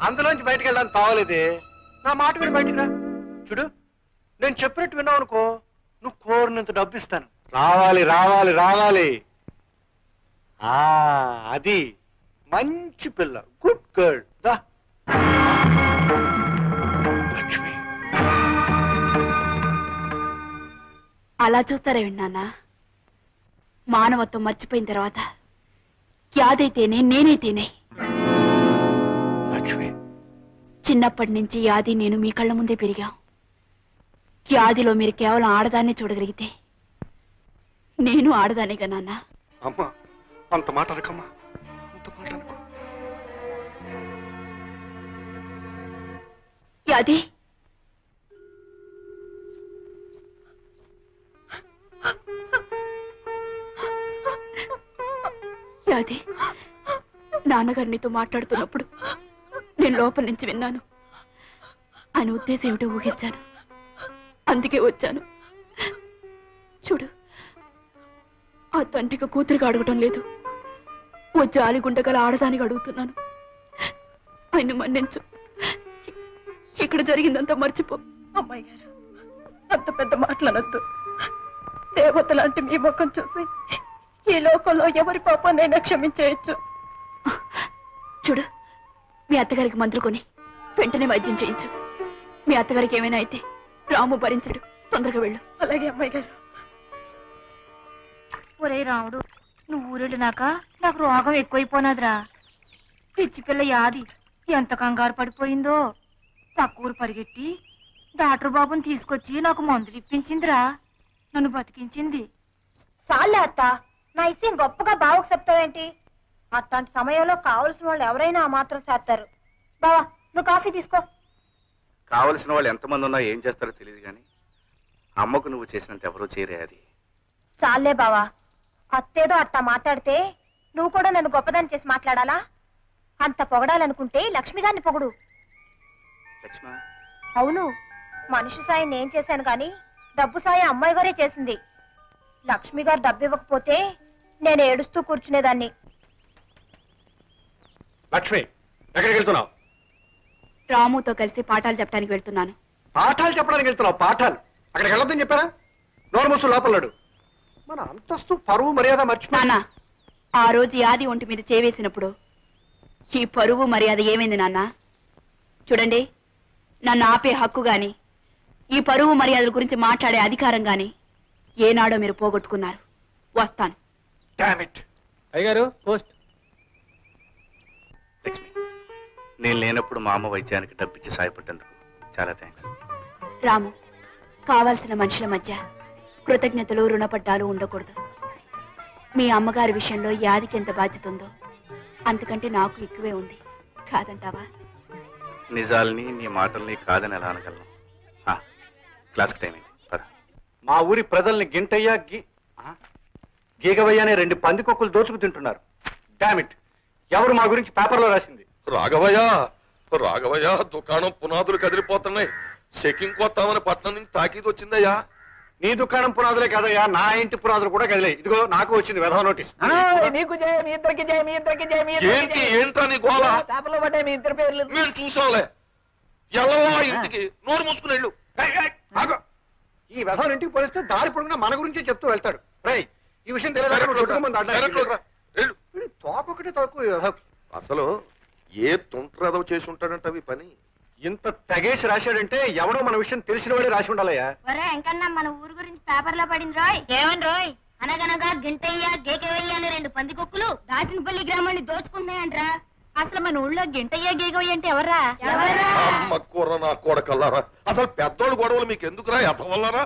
అందులోంచి బయటకు వెళ్ళడానికి తావలేదే. నా మాట విని బయటికి రా. చూడు, నేను చెప్పినట్టు విన్నావు అనుకో, నువ్వు కోరినంత డబ్బు ఇస్తాను. రావాలి రావాలి రావాలి. అది మంచి పిల్ల, గుడ్ గర్ల్. దా లక్ష్మి. అలా చూస్తారే విన్నానా? మానవత్వం మర్చిపోయిన తర్వాత యాదైతేనే నేనైతేనే. లక్ష్మి, చిన్నప్పటి నుంచి యాది నేను మీ కళ్ళ ముందే పెరిగాం. యాదిలో మీరు కేవలం ఆడదాన్నే చూడగలిగితే నేను ఆడదానేగా నాన్న. అమ్మా, అంత మాట అనకమ్మా, అంత మాట అనుకో. యాది, యాది, నాన్నగారు నీతో మాట్లాడుతున్నప్పుడు నేను లోపల నుంచి విన్నాను. ఆయన ఉద్దేశం ఏమిటో ఊహించాను, అందుకే వచ్చాను. చూడు, ఆ తండ్రికి కూతురికి అడగటం లేదు, ఓ జాలిగుండగల ఆడదానికి అడుగుతున్నాను. ఆయన మన్నించు, ఇక్కడ జరిగిందంతా మర్చిపో. అమ్మాయి గారు, అంత పెద్ద మాటలనొద్దు. దేవత లాంటి మీ ముఖం చూసి ఈ లోకంలో ఎవరి పాపాన్నైనా క్షమించేయచ్చు. చూడు, మీ అత్తగారికి మందులు కొని వెంటనే వైద్యం చేయించు. మీ అత్తగారికి ఏమైనా అయితే రాము భరించడు. తొందరగా వెళ్ళు. అలాగే అమ్మాయి గారు. ఒరే రాముడు, నువ్వు ఊరెళ్ళినాక నాకు రోగం ఎక్కువైపోయినదిరా. పిచ్చి పిల్ల యాది ఎంత కంగారు పడిపోయిందో. పక్కూరు పరిగెట్టి డాక్టర్ బాబుని తీసుకొచ్చి నాకు మందులు ఇప్పించిందిరా. నన్ను బతికించింది. చాలే అత్త, నా ఇష్టం గొప్పగా బావకు చెప్తావేంటి? అట్లాంటి సమయంలో కావలసిన వాళ్ళు ఎవరైనా ఆ మాత్రం చేస్తారు. బావా, నువ్వు కాఫీ తీసుకో. కావలసిన వాళ్ళు ఎంతమంది ఉన్నా ఏం చేస్తారో తెలియదు కానీ అమ్మకు నువ్వు చేసినంత ఎవరో చేరే. అది చాలే బావా, అత్తేదో అట్టా మాట్లాడితే నువ్వు కూడా నన్ను గొప్పదాన్ని చేసి మాట్లాడాలా? అంత పొగడాలనుకుంటే లక్ష్మి గారిని పొగుడు. లక్ష్మ, అవును, మనిషి సాయం నేను చేశాను గాని డబ్బు సాయం అమ్మాయి గారే చేసింది. లక్ష్మి గారు డబ్బు ఇవ్వకపోతే నేను ఏడుస్తూ కూర్చునేదాన్ని. లక్ష్మి, ఎక్కడికి వెళ్తున్నావు? రాముతో కలిసి పాఠాలు చెప్పడానికి వెళ్తున్నాను. పాఠాలు చెప్పడానికి వెళ్తున్నావు? పాఠాలు అక్కడికి వెళ్ళొద్దని చెప్పారా? నోరు మూసు లోపలడు. మన అంతస్తు పరువు మర్యాద మర్చిపోయినా. నాన్న, ఆ రోజు యాది ఒంటి మీద చేవేసినప్పుడు ఈ పరువు మర్యాద ఏమైంది నాన్న? చూడండి, నన్ను ఆపే హక్కు గాని ఈ పరువు మర్యాదల గురించి మాట్లాడే అధికారం గాని ఏనాడో మీరు పోగొట్టుకున్నారు. వస్తాను. అయ్యగారు, పోస్ట్. లక్ష్మి, నేను లేనప్పుడు మా అమ్మ వైద్యానికి డబ్బిచ్చి సాయపడ్డందుకు చాలా థ్యాంక్స్. రాము, కావాల్సిన మనుషుల మధ్య కృతజ్ఞతలు రుణపడ్డాలు ఉండకూడదు. మీ అమ్మగారి విషయంలో యాదికి ఎంత బాధ్యత ఉందో అంతకంటే నాకు ఎక్కువే ఉంది. కాదంటావా? నిజాల్ని నీ మాటల్ని కాదని ఎలా అనగలను? క్లాస్కి టైం అయింది. మా ఊరి ప్రజల్ని గింటయ్య గీగవయ్య అనే 2 పందికొక్కులు దోచుకు తింటున్నారు. డామిట్, ఎవరు మా గురించి పేపర్లో రాసింది? రాఘవయ్య దుకాణం పునాదులు కదిలిపోతున్నాయి. చెకింగ్ కొత్తామని పట్నం నుంచి తాకీదు వచ్చిందయ్యా. నీ దుకాణం పునాదులే కాదయ్యా, నా ఇంటి పునాదులు కూడా కదిలే. ఇదిగో నాకు వచ్చింది వెధవ నోటీస్. నీకు జయ, మీ ఇద్దరికి జయ, మీ ఇద్దరికి జయ, మీ ఇద్దరికి ఏంటా నీ గోళ? పేపర్లో పడ్డాయి మీ ఇద్దరు పేర్లు. మేము చూసాంలే. ఎల్లవా ఇంటికి నోరు మూసుకుని వెళ్ళు. ఈ వెధవని ఇంటికి పోలిస్తే దారి పొడుగునా మన గురించి చెప్తూ వెళ్తాడు. రై, ఈ విషయం తెలియదు. తోకొకటి తక్కువ. అసలు ఏ తుంట్రదవ చేసి ఉంటాడంట అవి పని. ఇంత తెగేసి రాశాడంటే ఎవడో మన విషయం తెలిసిన వాడే రాసి ఉండాలయ్యా. ఎంకన్నా మన ఊరు గురించి పేపర్లో పడింది రోయ్. ఏమని రోయ్? అనగనగా గింటయ్య గేకవయ్య అనే 2 పందికొక్కులు దాచినపల్లి గ్రామాన్ని దోచుకుంటున్నాయంట్రా. అసలు మన ఊళ్ళో గింటయ్య గేకవయ్య అంటే ఎవర్రా? అమ్మ కూర నా కొడకల్లారా. అసలు పెద్దోళ్ళు గొడవలు మీకు ఎందుకురా? ఎత్తవల్లారా?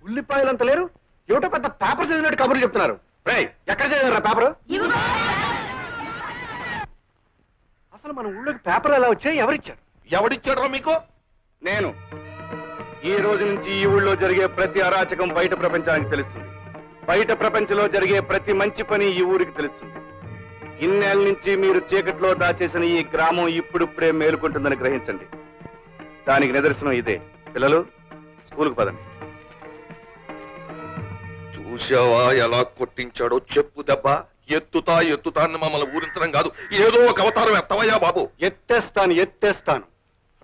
ఉల్లిపాయలంత లేరు, ఏమిటో పెద్ద పేపర్ చదివినట్టు కబుర్లు చెప్తున్నారు. రై, ఎక్కడ చదివారా పేపర్? అసలు మన ఊళ్ళోకి పేపర్ ఎలా వచ్చాయి? ఎవరిచ్చారు? ఎవడిచ్చాడరా మీకు? నేను. ఈ రోజు నుంచి ఈ ఊళ్ళో జరిగే ప్రతి అరాచకం బయట ప్రపంచానికి తెలుస్తుంది. బయట ప్రపంచంలో జరిగే ప్రతి మంచి పని ఈ ఊరికి తెలుస్తుంది. ఇన్నేళ్ల నుంచి మీరు చీకట్లో దాచేసిన ఈ గ్రామం ఇప్పుడిప్పుడే మేలుకుంటుందని గ్రహించండి. దానికి నిదర్శనం ఇదే. పిల్లలు, స్కూల్కి పదండి. చూసావా ఎలా కొట్టించాడో? చెప్పు దెబ్బ. ఎత్తుతా అని మమ్మల్ని ఊరించడం కాదు, ఏదో ఒక అవతారం ఎత్తవయ్యా బాబు. ఎత్తేస్తాను.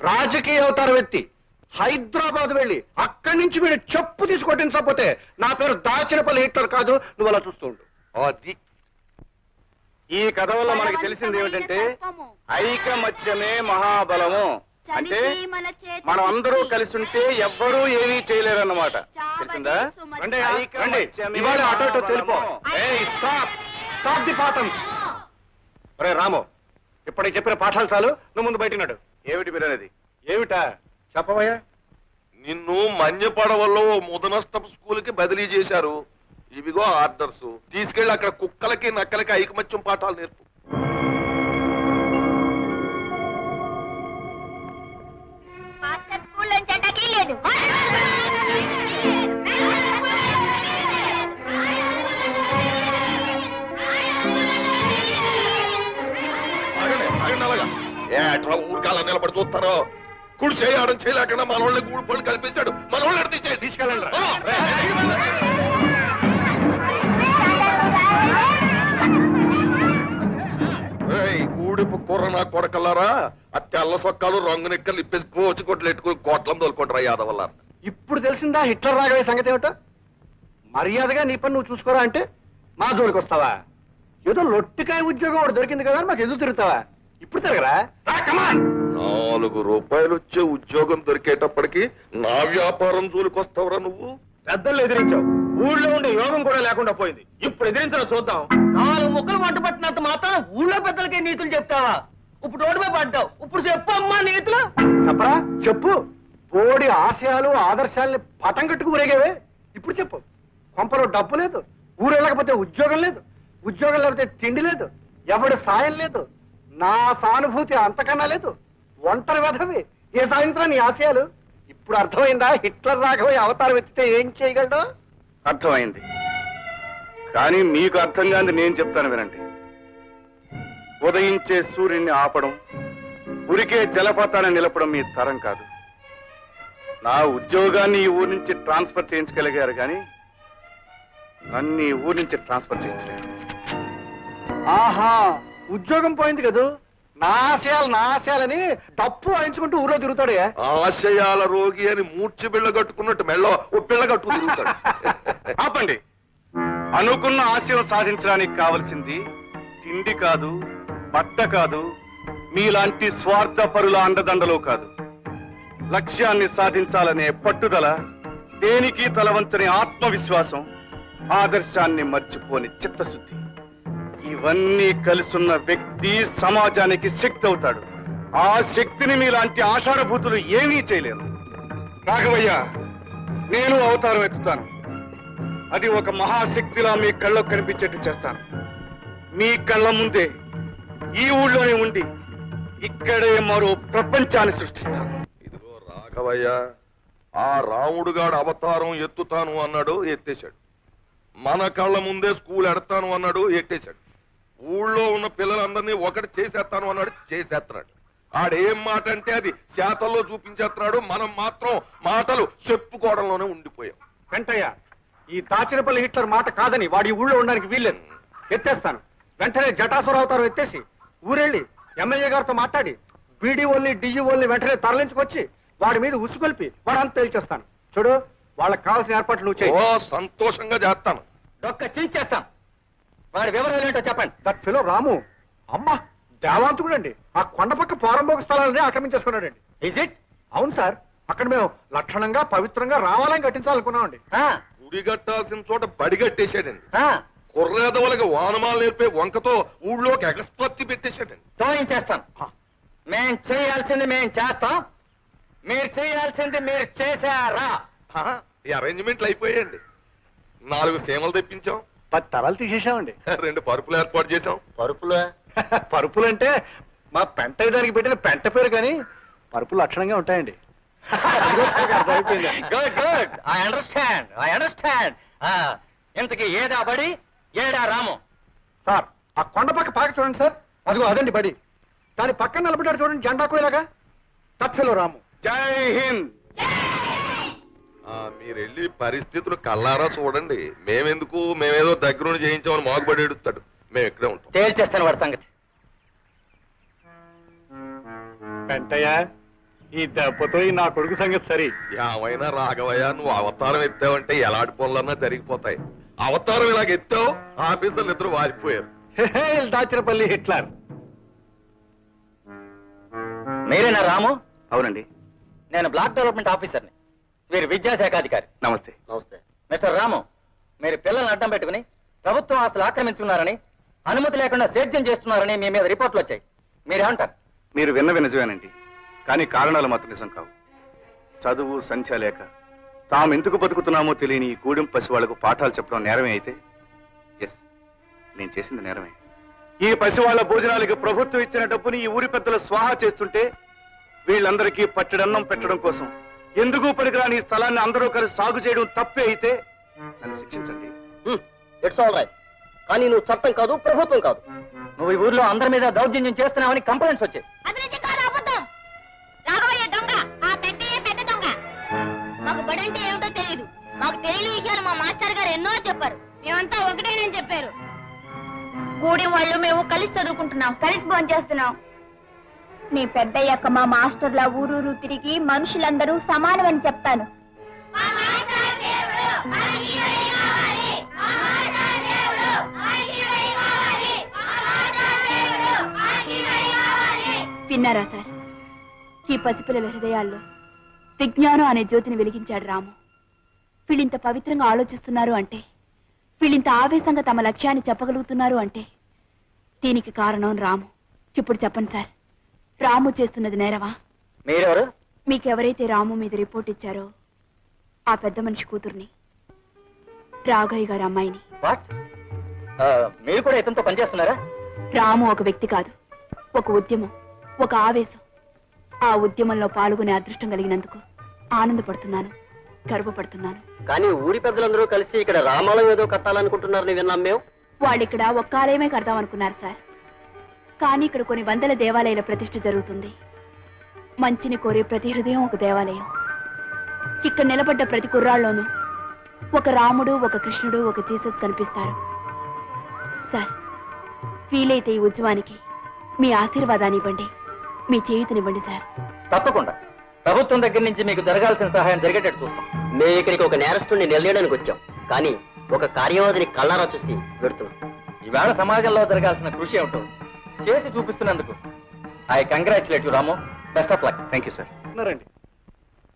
రాజకీయ అవతారం ఎత్తి హైదరాబాద్ వెళ్ళి అక్కడి నుంచి వీడు చెప్పు తీసుకొట్టించకపోతే నా పేరు దాచినపల్లి హిట్లర్ కాదు. నువ్వు అలా చూస్తూ ఉండు. అది ఈ కథ వల్ల మనకి తెలిసింది ఏమిటంటే ఐకమత్యమే మహాబలము. అంటే మనం అందరూ కలిసి ఉంటే ఎవ్వరూ ఏమీ చేయలేరన్నమాట. తెలిసిందా? ఇవాళ అటో ఇటో తెలిపో. స్టాప్ ది పాఠం. ఒరే రాము, ఇప్పటికి చెప్పిన పాఠాలు చాలు, నువ్వు ముందు బయటన్నాడు. ఏమిటి మీరు అనేది? ఏమిటా చెప్పవయ్యా? నిన్ను మన్యపడవల్లో ముదనష్టపు స్కూల్కి బదిలీ చేశారు. ఇవిగో ఆర్డర్స్. తీసుకెళ్లి అక్కడ కుక్కలకి నక్కలకి ఐకమత్యం పాఠాలు నేర్పు. స్కూల్ నుంచి అటాకీ లేదు. ఏట్రా ఊరికాల నిలబడి చూస్తారో? కుడి చేయడం చేయలేకుండా మన వాళ్ళని గూడు పళ్ళు కల్పించాడు. మన వాళ్ళని తీసుకెళ్ళండి. ఊడిపు కూర నా కొడకల్లారా. ఆ తెల్ల సొక్కాలు రంగు నెక్కలు ఇప్పేసి కోచి కొట్లు ఎట్టుకుని కోట్లం తోలుకుంటారా యాదవల్ల. ఇప్పుడు తెలిసిందా హిట్లర్ రాగవే సంగతి ఏమిటో? మర్యాదగా నీ పని నువ్వు చూసుకోరా అంటే మా జోలికి వస్తావా? ఏదో లొట్టికాయ ఉద్యోగం ఒకటి దొరికింది కదా అని మాకు ఎదురు తిరుగుతావా? ఇప్పుడు తిరగరా? 4 రూపాయలు వచ్చే ఉద్యోగం దొరికేటప్పటికి నా వ్యాపారం జోలికి వస్తావురా నువ్వు? పెద్దలు ఎదిరించావు, ఊళ్ళో ఉండే యోగం కూడా లేకుండా పోయింది. ఇప్పుడు ఎదిరించడం చూద్దాం. 4 ముక్కలు వంట పట్టినంత మాత్రం ఊళ్ళో పెద్దలకే నీతులు చెప్తావా? ఇప్పుడు రోడ్డుపై పడ్డావు, ఇప్పుడు చెప్పు అమ్మా నీతులు. చెప్పరా? చెప్పు. బోడి ఆశయాలు ఆదర్శాలని పటం కట్టుకు ఊరేగేవే. ఇప్పుడు చెప్పు. కొంపలో డబ్బు లేదు, ఊరు వెళ్ళకపోతే ఉద్యోగం లేదు, ఉద్యోగం లేకపోతే తిండి లేదు, ఎవడి సాయం లేదు, నా సానుభూతి అంతకన్నా లేదు, ఒంటరి వెధవి. ఏ సాయంత్రం నీ ఆశయాలు? ఇప్పుడు అర్థమైందా హిట్లర్ రాఘవయ్య అవతారం ఎత్తితే ఏం చేయగలడు? అర్థమైంది. కానీ మీకు అర్థం కాని నేను చెప్తాను వినండి. ఉదయించే సూర్యుడిని ఆపడం, ఉరికే జలపాతాన్ని నిలపడం మీ తరం కాదు. నా ఉద్యోగాన్ని ఈ ఊరి నుంచి ట్రాన్స్ఫర్ చేయించగలిగారు కానీ నన్ను ఈ ఊరి నుంచి ట్రాన్స్ఫర్ చేయించలేరు. ఆహా, ఉద్యోగం పోయింది కదూ. నా ఆశయాలని డప్పు వాయించుకుంటూ ఊళ్ళో తిరుగుతాడే. ఆశయాల రోగి అని మూర్చి బిళ్ళ కట్టుకున్నట్టు మెళ్ళో ఓ పిల్ల కట్టుకు తిరుగుతాడు. ఆపండి. అనుకున్న ఆశయం సాధించడానికి కావలసింది తిండి కాదు, బట్ట కాదు, మీలాంటి స్వార్థపరుల అండదండలు కాదు. లక్ష్యాన్ని సాధించాలనే పట్టుదల, దేనికి తలవంచని ఆత్మవిశ్వాసం, ఆదర్శాన్ని మర్చిపోని చిత్తశుద్ధి, ఇవన్నీ కలిసున్న వ్యక్తి సమాజానికి శక్తి అవుతాడు. ఆ శక్తిని మీలాంటి ఆషాఢభూతులు ఏమీ చేయలేరు. రాఘవయ్య, నేను అవతారం ఎత్తుతాను. అది ఒక మహాశక్తిలా మీ కళ్ళకు కనిపించేట్టు చేస్తాను. మీ కళ్ళ ముందే ఈ ఊళ్ళోనే ఉండి ఇక్కడే మరో ప్రపంచాన్ని సృష్టిస్తాను. ఇదిగో రాఘవయ్య, ఆ రాముడుగాడు అవతారం ఎత్తుతాను అన్నాడు, ఎత్తేశాడు. మన కళ్ళ ముందే స్కూల్ ఎడతాను అన్నాడు, ఎట్టేశాడు. ఊళ్ళో ఉన్న పిల్లలందరినీ ఒకటి చేసేస్తాను అన్నాడు, చేసేస్తున్నాడు. ఆడేం మాట అంటే అది శాతల్లో చూపించేస్తున్నాడు. మనం మాత్రం మాటలు చెప్పుకోవడంలోనే ఉండిపోయాం. వెంటయ్య, ఈ దాచినపల్లి హిట్లర్ మాట కాదని వాడి ఊళ్ళో ఉండడానికి వీల్లేదు. ఎత్తేస్తాను. వెంటనే జటాసుర అవతారం ఎత్తేసి ఊరెళ్ళి ఎమ్మెల్యే గారితో మాట్లాడి బీడీఓల్ని డిఈఓల్ని వెంటనే తరలించుకొచ్చి వాడి మీద ఉసుకొల్పి వాడంతా తేల్చేస్తాను. చూడు, వాళ్ళకి కావాల్సిన ఏర్పాట్లు నువ్వు చేయి. ఓ, సంతోషంగా చేస్తాను. డొక్క చించేస్తాం. వాడి వివరాలు ఏంటో చెప్పండి. దట్ ఫిలో రాము అమ్మ దేవాంతుడండి. ఆ కొండపక్క పోరంబోక స్థలాలని ఆక్రమించేసుకున్నాడండి. Is it? అవును సార్, అక్కడ మేము లక్షణంగా పవిత్రంగా రావాలని కట్టించాలనుకున్నామండి. గుడి కట్టాల్సిన చోట బడి కట్టేశాడండి. కుర్రేదవులకి వానమాలు నేర్పే వంకతో ఊళ్ళోకి ఎగస్పత్తి పెట్టేశాడండి. తోయించేస్తాం. మేం చేయాల్సింది మేం చేస్తాం, మీరు చేయాల్సింది మీరు చేశారా? ఈ అరేంజ్మెంట్లు అయిపోయాయండి. 4 సీమలు తెప్పించాం, 10 తరాలు తీసేసామండి. 2 పరుపులు ఏర్పాటు చేశాం. పరుపులా? పరుపులంటే మా పెంట దానికి పెట్టిన పెంట పేరు, కానీ పరుపులు లక్షణంగా ఉంటాయండి. Good good, I understand, I understand. ఇంతకీ ఏడా బడి, ఏడా రాము? సార్, ఆ కొండ పక్క పాక చూడండి సార్, అదిగో అదండి బడి. దాని పక్కన నిలబడ్డాడు చూడండి జెండా కోయలాగా, తప్పిలో రాము. జై హింద్. మీరు వెళ్ళి పరిస్థితులు కల్లారా చూడండి. మేమెందుకు, మేమేదో దగ్గరుండి చేయించామని మాగుబడి ఎడుతాడు. మేము ఇక్కడే ఉంటాం. తేల్చేస్తాను వాడి సంగతి. పెంటయ్య, ఈ దెబ్బతో ఈ నా కొడుకు సంగతి సరి. ఏమైనా రాఘవయ్య, నువ్వు అవతారం ఎత్తావంటే ఎలాంటి పనులన్నా జరిగిపోతాయి. అవతారం ఇలాగ ఎత్తావు, ఆఫీసర్లు ఇద్దరు వారిపోయారు. దాచినపల్లి హిట్లర్. మీరేనా రాము? అవునండి, నేను బ్లాక్ డెవలప్మెంట్ ఆఫీసర్ని. వీరు విద్యాశాఖాధికారి. నమస్తే. నమస్తే. మిస్టర్ రాము, మీరు పిల్లల్ని అడ్డం పెట్టుకుని ప్రభుత్వం ఆస్తులు ఆక్రమించుకున్నారని, అనుమతి లేకుండా సేద్యం చేస్తున్నారని మీ మీద రిపోర్ట్లు వచ్చాయి. మీరేమంటారు? మీరు విన్నవి నిజమేనండి, కానీ కారణాలు మాత్రం నిజం కావు. చదువు సంఖ్య లేక తాము ఎందుకు బతుకుతున్నామో తెలియని ఈ గూడెం పసి వాళ్లకు పాఠాలు చెప్పడం నేరమే అయితే, ఎస్, నేను చేసింది నేరమే. ఈ పసి వాళ్ల భోజనాలకి ప్రభుత్వం ఇచ్చిన డబ్బుని ఈ ఊరి పెద్దలు స్వాహా చేస్తుంటే వీళ్ళందరికీ పట్టెడన్నం పెట్టడం కోసం ఎందుకు పనికిరాని ఈ స్థలాన్ని అందరూ కలిసి సాగు చేయడం తప్పే అయితే నన్ను శిక్షించండి. It's all right. కానీ నువ్వు చట్టం కాదు, ప్రభుత్వం కాదు. నువ్వు ఈ ఊర్లో అందరి మీద దౌర్జన్యం చేస్తున్నావని కంప్లైంట్స్ వచ్చాయి. రాఘవయ్య దొంగ, ఆ పెద్దయ్య పెద్ద దొంగ. మాకు బడి అంటే ఏమిటో తెలియదు. మాకు తెలియని విషయాలు మా మాస్టర్ గారు ఎన్నో చెప్పారు. మేమంతా ఒకటేనని చెప్పారు. గూడెం వాళ్ళు మేము కలిసి చదువుకుంటున్నాం, కలిసి భోంచేస్తున్నాం. నీ పెద్దయ్యాక మా మాస్టర్ల ఊరూరు తిరిగి మనుషులందరూ సమానమని చెప్తాను. విన్నారా సార్? ఈ పసిపిల్లల హృదయాల్లో విజ్ఞానం అనే జ్యోతిని వెలిగించాడు రాము. వీళ్ళింత పవిత్రంగా ఆలోచిస్తున్నారు అంటే, వీళ్ళింత ఆవేశంగా తమ లక్ష్యాన్ని చెప్పగలుగుతున్నారు అంటే దీనికి కారణం రాము. ఇప్పుడు చెప్పండి సార్, రాము చేస్తున్నది నేరమా? మీరెవరు? మీకెవరైతే రాము మీద రిపోర్ట్ ఇచ్చారో ఆ పెద్ద మనిషి కూతుర్ని, రాఘయ్య గారి అమ్మాయిని. మీరు కూడా ఇతనితో పనిచేస్తున్నారా? రాము ఒక వ్యక్తి కాదు, ఒక ఉద్యమం, ఒక ఆవేశం. ఆ ఉద్యమంలో పాల్గొనే అదృష్టం కలిగినందుకు ఆనందపడుతున్నాను, గర్వపడుతున్నాను. కానీ ఊరి పెద్దలందరూ కలిసి ఇక్కడ రామాలయం ఏదో కట్టాలనుకుంటున్నారని విన్నాం మేము. వాళ్ళిక్కడ ఒక్క ఆలయమే కడదామనుకున్నారు సార్. కానీ ఇక్కడ కొన్ని వందల దేవాలయాల ప్రతిష్ఠ జరుగుతుంది. మంచిని కోరే ప్రతి హృదయం ఒక దేవాలయం. ఇక్కడ నిలబడ్డ ప్రతి కుర్రాళ్ళలోనూ ఒక రాముడు, ఒక కృష్ణుడు, ఒక జీసస్ కనిపిస్తారు. సార్, వీలైతే ఈ ఉద్యమానికి మీ ఆశీర్వాదాన్ని ఇవ్వండి, మీ చేయూతనివ్వండి సార్. తప్పకుండా ప్రభుత్వం దగ్గర నుంచి మీకు జరగాల్సిన సహాయం జరిగేటట్టు చూస్తాం. మేము ఇక్కడికి ఒక నేరస్తుడిని నిలయడానికి వచ్చాం, కానీ ఒక కార్యవాదిని కళ్ళారా చూసి పెడుతున్నాం. ఈవేళ సమాజంలో జరగాల్సిన కృషి ఏమిటో చేసి చూపిస్తున్నందుకు I congratulate you Ramu. Best of luck. Thank you sir.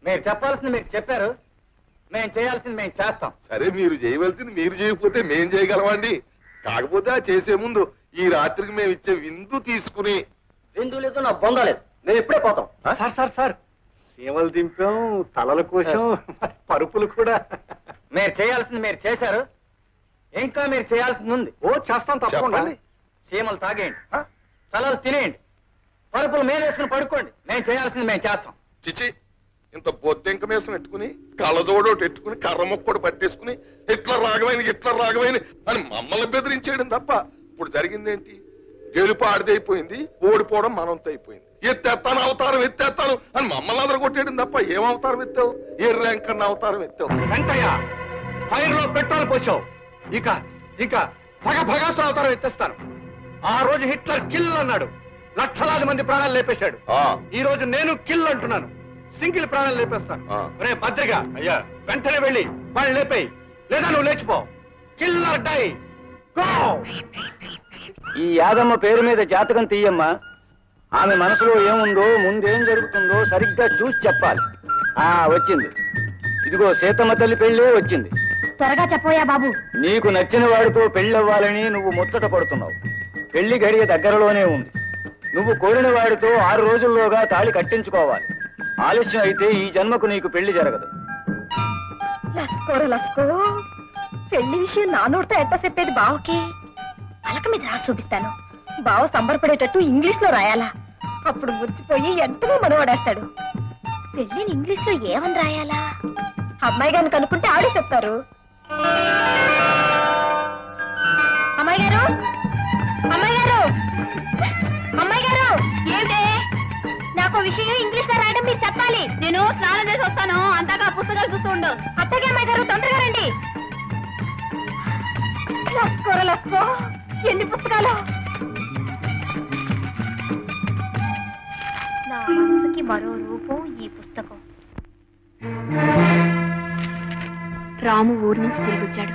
మీరు చెప్పాల్సింది మీరు చెప్పారు, మేము చేయాల్సింది మేము చేస్తాం. సరే, మీరు చేయవలసింది మీరు చేయకపోతే మేం చేయగలమండి. కాకపోతే ఆ చేసే ముందు ఈ రాత్రికి మేము ఇచ్చే విందు తీసుకుని. విందు లేదు, నా బొంద లేదు, మేము ఇప్పుడే పోతాం. సార్ సార్ సార్, చీమలు దింపాం, తలలు కోసాం, పరుపులు కూడా. మీరు చేయాల్సింది మీరు చేశారు, ఇంకా మీరు చేయాల్సింది ఉంది. ఓ చేస్తాం తప్పకుండా. చీమలు తాగేయండి, తలలు తినేయండి, పరుపులు మేలేసుకుని పడుకోండి. మేము చేయాల్సింది మేము చేస్తాం. చిచి, ఇంత బొద్దెంక మేసం ఎట్టుకుని కళ్ళజోడోటి ఎట్టుకుని కర్ర మొక్కడు పట్టేసుకుని హిట్లర్ రాఘవైన అని మమ్మల్ని బెదిరించేయడం తప్ప ఇప్పుడు జరిగిందేంటి? గెలుపు ఆడిదైపోయింది, ఓడిపోవడం మనంతో అయిపోయింది. ఎత్తేస్తాను అవతారం ఎత్తేస్తాను అని మమ్మల్ని అందరూ కొట్టేయడం తప్ప ఏం అవతారం ఎత్తావు? ఏ ర్యాంక్ అన్న అవతారం ఎత్తావు? వెంకయ్య, ఫైర్ లో పెట్రోల్ పోసావు. ఇక భగభగాసులు అవతారం ఎత్తేస్తాను. ఆ రోజు హిట్లర్ కిల్ అన్నాడు, లక్షలాది మంది ప్రాణాలు లేపేశాడు. ఈ రోజు నేను కిల్ అంటున్నాను, సింగిల్ ప్రాణాలు లేపేస్తాను. రే భద్రిగా, అయ్యా వెంటనే వెళ్ళి వాళ్ళు లేపేయి, లేదా నువ్వు లేచిపో. Killer die, go. ఈ యాదమ్మ పేరు మీద జాతకం తీయమ్మా. ఆమె మనసులో ఏముందో, ముందేం జరుగుతుందో సరిగ్గా చూసి చెప్పాలి. వచ్చింది, ఇదిగో సీతమ్మ తల్లి పెళ్ళే వచ్చింది. త్వరగా చెప్పోయా బాబు. నీకు నచ్చిన వాడితో పెళ్ళవ్వాలని నువ్వు ముచ్చట పడుతున్నావు. పెళ్లి గడియ దగ్గరలోనే ఉంది. నువ్వు కోరిన వాడితో 6 రోజుల్లోగా తాళి కట్టించుకోవాలి. ఆలస్యం అయితే ఈ జన్మకు నీకు పెళ్లి జరగదు. లస్కో పెళ్లి విషయం నా నోటితో ఎట్ట చెప్పేది బావకి? పలక మీద రాసి చూపిస్తాను. బావ సంబరపడేటట్టు ఇంగ్లీష్ లో రాయాలా? అప్పుడు మురిసిపోయి ఎంతలో మనవాడేస్తాడు. పెళ్లిని ఇంగ్లీష్ లో ఏమని రాయాలా? అమ్మాయి గారిని కనుక్కుంటే ఆడే చెప్తారు. అమ్మాయి గారు, అమ్మాయి గారు, అమ్మాయి గారు, ఏమిటే? నాకు విషయం ఇంగ్లీష్ లో రాయడం మీరు చెప్పాలి. నేను స్నానం చేసి వస్తాను, అంతగా పుస్తకాలు చూస్తూ ఉండు. అత్తగా అమ్మాయి గారు తొందరగా రండి. లస్కో ఎన్ని పుస్తకాలు! నా మనసుకి మరో రూపం ఈ పుస్తకం. రాము ఊరి నుంచి తిరిగి వచ్చాడు.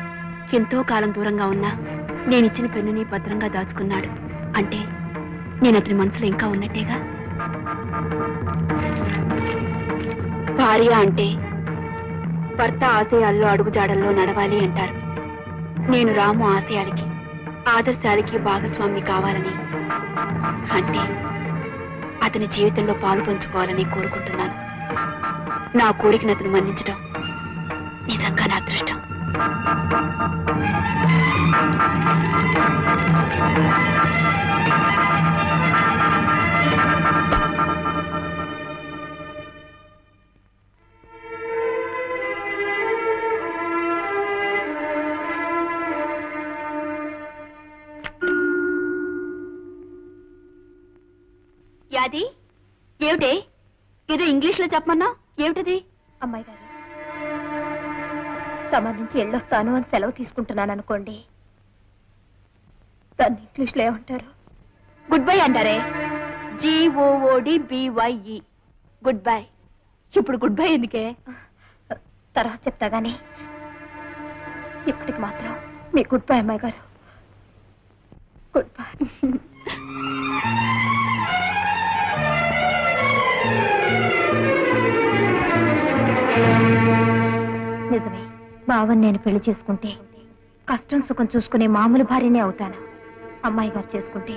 ఎంతో కాలం దూరంగా ఉన్నా నేనిచ్చిన పెన్నుని భద్రంగా దాచుకున్నాడు. అంటే నేను అతని మనసులో ఇంకా ఉన్నట్టేగా. భార్య అంటే భర్త ఆశయాల్లో అడుగుజాడల్లో నడవాలి అంటారు. నేను రాము ఆశయాలకి, ఆదర్శాలకి భాగస్వామి కావాలని, అంటే అతని జీవితంలో పాలు పంచుకోవాలని కోరుకుంటున్నాను. నా కోరికను అతను మన్నించడం నిజంగా నా అదృష్టం. యాది, ఏమిటే ఏదో ఇంగ్లీష్ లో చెప్పమన్నా? ఏమిటది? అమ్మాయి గారు, సంబంధించి వెళ్ళొస్తాను అని సెలవు తీసుకుంటున్నాను అనుకోండి, దాన్ని ఇంగ్లీష్ లో ఏమంటారు? గుడ్ బై అంటారే. GOODBYE, good bye. ఇప్పుడు గుడ్ బై ఎందుకే? తర్వాత చెప్తా గానీ ఇప్పటికి మాత్రం మీ గుడ్ బై అమ్మాయి గారు. Good bye. నిజమే, బావని నేను పెళ్లి చేసుకుంటే కష్టం సుఖం చూసుకునే మామూలు భార్యనే అవుతాను. అమ్మాయి గారు చేసుకుంటే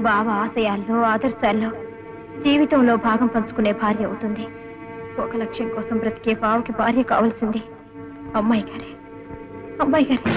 బావ ఆశయాల్లో, ఆదర్శాల్లో, జీవితంలో భాగం పంచుకునే భార్య అవుతుంది. ఒక లక్ష్యం కోసం బ్రతికే బావకి భార్య కావాల్సింది అమ్మాయి గారే. అమ్మాయి గారే.